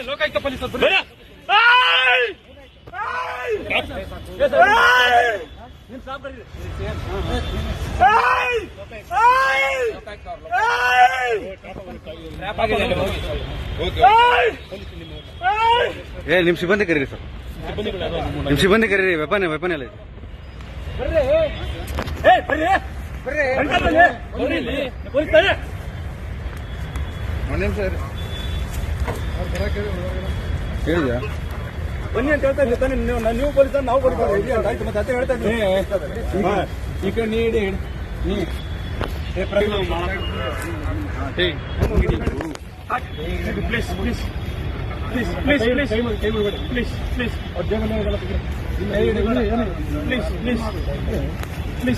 ಲೋಕಾಯುಕ್ತ ಪೊಲೀಸರು ನಿಮ್ ಸಿಬ್ಬಂದಿ ಕರೀರಿ ಸರ್, ನಿಮ್ ಸಿಬ್ಬಂದಿ ಕರೀರಿ. ವೆಪನ್ ಎಲ್ಲ ಇದೆ. ಹೇಳಿದ್ಯಾ ಬನ್ನಿ ಅಂತ ಹೇಳ್ತಾ ಇದ್ದೀನಿ. ನೀವು ಪೊಲೀಸ್ ನಾವು ಕೊಡ್ತಾರೆ ಆಯ್ತು. ಮತ್ತೆ ಅದೇ ಹೇಳ್ತಾ ಇದ್ದೀನಿ. ಈ ಕಡೆ ನೀಡಿ please please please please please please please please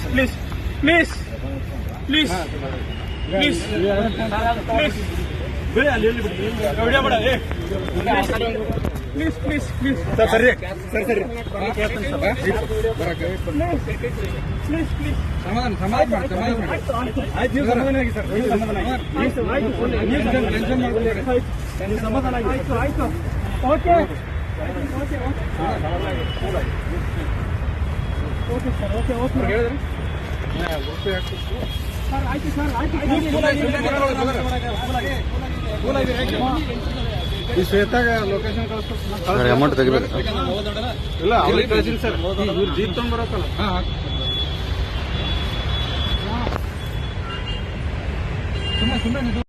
please please please please please ಬೇಡ ಅಲ್ಲಿ ವಿಡಿಯೋ ಮಾಡ. ಪ್ಲೀಸ್ ಪ್ಲೀಸ್ ಪ್ಲೀಸ್ ಸರ್ ಸರಿ ಸರಿ ಸರಿ ಪ್ಲೀಸ್ ಪ್ಲೀಸ್ ಸಮಾಧಾನ ಆಯ್ತು. ನೀವು ಸಮಾಧಾನ ಆಗಿ ಸರ್, ಸಮಾಧಾನ ಆಗಿ. ಆಯ್ತು ಆಯ್ತು okay okay okay sir okay okay ಹೇಳಿದ್ರಿ ಸರ್. ಆಯ್ತು ಸರ್ ಆಯ್ತು. ಈ ಶ್ವೇತಾಗ ಲೊಕೇಶನ್ ಕಳಿಸ್ತಾರೆ. ಅಮೌಂಟ್ ತೆಗಿಬೇಕು ಇಲ್ಲ ಅವ್ರಿಗೆ ಕಳಿಸಿಲ್ಲ ಸರ್. ಇವ್ರು ಜೀಪ್ ತಗೊಂಡ್ಬರತ್ತಲ್ಲ. ಸುಮ್ಮನೆ